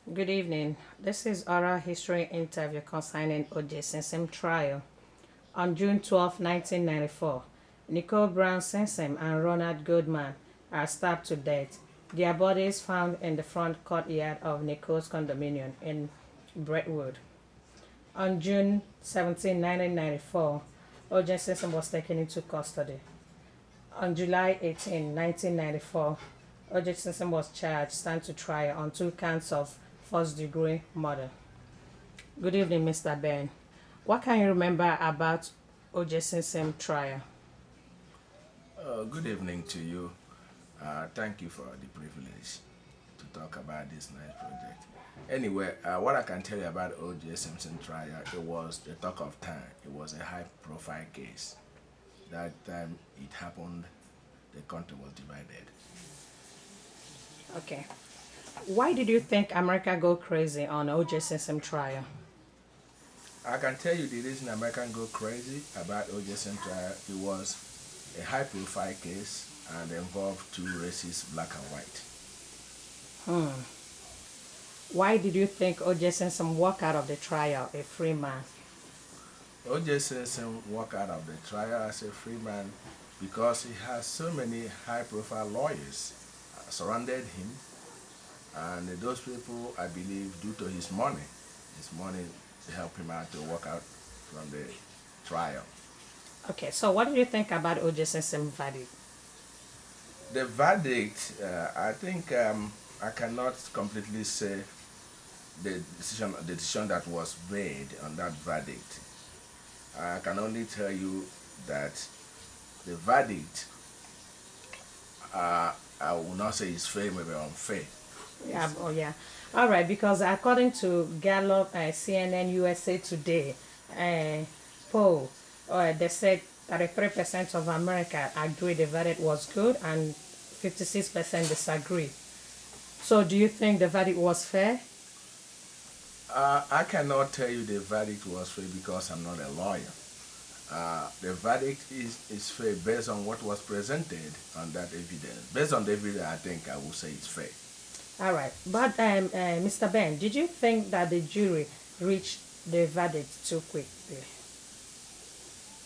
Good evening. This is oral history interview concerning O.J. Simpson trial. On June 12, 1994, Nicole Brown Simpson and Ronald Goldman are stabbed to death. Their bodies found in the front courtyard of Nicole's condominium in Brentwood. On June 17, 1994, O.J. Simpson was taken into custody. On July 18, 1994, O.J. Simpson was charged, stand to trial on 2 counts of first-degree murder. Good evening, Mr. Ben. What can you remember about O.J. Simpson trial? Good evening to you. Thank you for the privilege to talk about this nice project. Anyway, what I can tell you about O.J. Simpson trial, it was the talk of time. It was a high-profile case. That time it happened, the country was divided. Okay. Why did you think America go crazy on O.J. Simpson trial? I can tell you the reason Americans go crazy about O.J. Simpson trial. It was a high-profile case and involved two races, black and white. Why did you think O.J. Simpson walked out of the trial a free man? O.J. Simpson walked out of the trial as a free man because he has so many high-profile lawyers surrounded him, and those people, I believe, due to his money helped him out to walk out from the trial. Okay, so what did you think about O.J. Simpson's verdict? The verdict, I think I cannot completely say the decision that was made on that verdict. I can only tell you that the verdict, I will not say is fair, maybe unfair. Yeah, oh yeah. All right, because according to Gallup, CNN, USA Today, uh, poll, they said 33% of America agree the verdict was good and 56% disagree. So do you think the verdict was fair? I cannot tell you the verdict was fair because I'm not a lawyer. The verdict is fair based on what was presented on that evidence. Based on the evidence, I think I will say it's fair. All right, but Mr. Ben, did you think that the jury reached the verdict too quickly?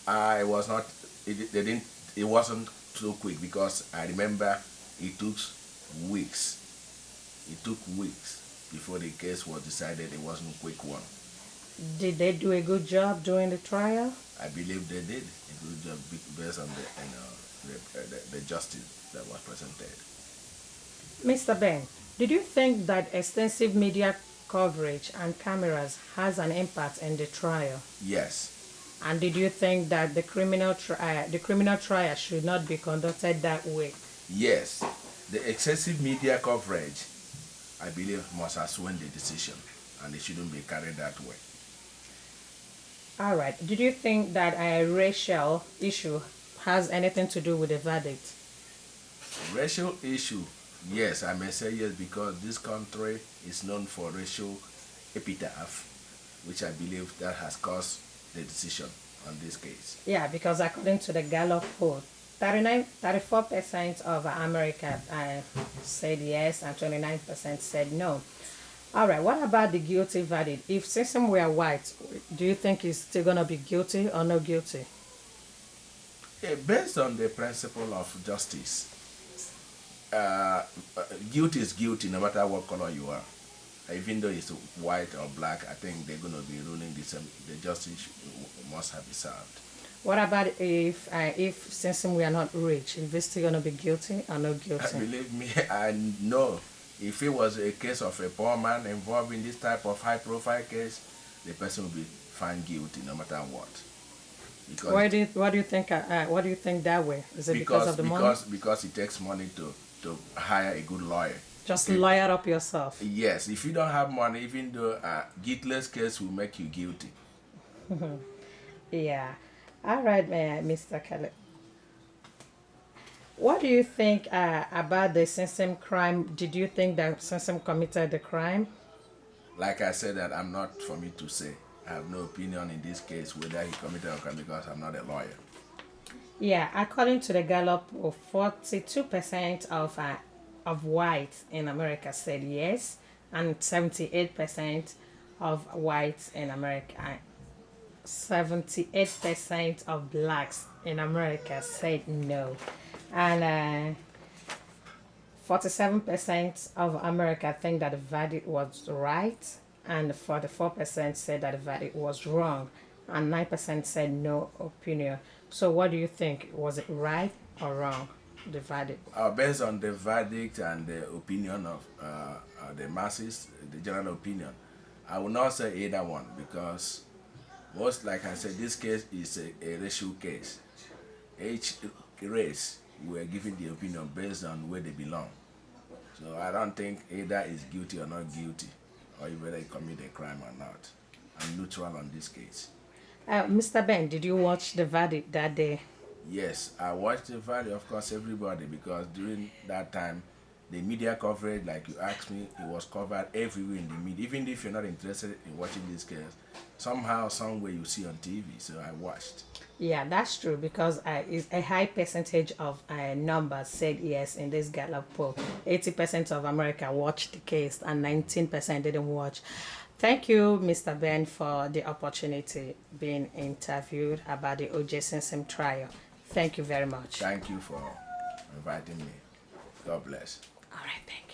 I was not. They didn't. It wasn't so quick because I remember it took weeks. It took weeks before the case was decided. It wasn't a quick one. Did they do a good job during the trial? I believe they did a good job based on the justice that was presented. Mr. Ben, did you think that extensive media coverage and cameras has an impact in the trial? Yes, And did you think that the criminal trial should not be conducted that way? yes. The excessive media coverage, I believe, must have swayed the decision, and it shouldn't be carried that way. All right. Did you think that a racial issue has anything to do with the verdict? Racial issue, yes, I may say yes because this country is known for racial epitaph, which I believe that has caused the decision on this case. Yeah, because according to the Gallup poll, 34% of America said yes and 29% said no. All right, what about the guilty verdict? If Simpson were white, do you think he's still going to be guilty or not guilty? Based on the principle of justice, uh, guilty is guilty no matter what color you are. Even though it's white or black, I think they're going to be ruling the same. The justice must have been served. What about if Simpson were not rich, is he still going to be guilty or not guilty? Believe me, I know if it was a case of a poor man involved in this type of high-profile case, the person will be found guilty no matter what. Because Why do you think that way? Is it because of the money? because it takes money to hire a good lawyer. Just If- lawyer up yourself. yes, if you don't have money, even though a guiltless case will make you guilty. Yeah. All right, Mr. Kelly. What do you think about the Simpson crime? Did you think that Simpson committed the crime? Like I said, that I'm not for me to say. I have no opinion in this case whether he committed a crime because I'm not a lawyer. Yeah, according to the Gallup, 42% of whites in America said yes, and 78% of whites in America, 78% of blacks in America said no, and 47% of America think that the verdict was right, and 44% said that the verdict was wrong, and 9% said no opinion. So, what do you think? Was it right or wrong? The verdict. Based on the verdict and the opinion of the masses, the general opinion, I will not say either one because most, like I said, this case is a racial case. Each race were given the opinion based on where they belong. So I don't think either is guilty or not guilty, or whether they commit a crime or not. I'm neutral on this case. Mr. Ben, did you watch the verdict that day? Yes, I watched the verdict, of course, everybody, because during that time, the media coverage, like you asked me, it was covered everywhere in the media. Even if you're not interested in watching this case, somehow, somewhere you see on TV. So I watched. Yeah, that's true because is a high percentage of numbers said yes in this Gallup poll. 80% of America watched the case and 19% didn't watch. Thank you, Mr. Ben, for the opportunity being interviewed about the O.J. Simpson trial. Thank you very much. Thank you for inviting me. God bless. All right, thank you.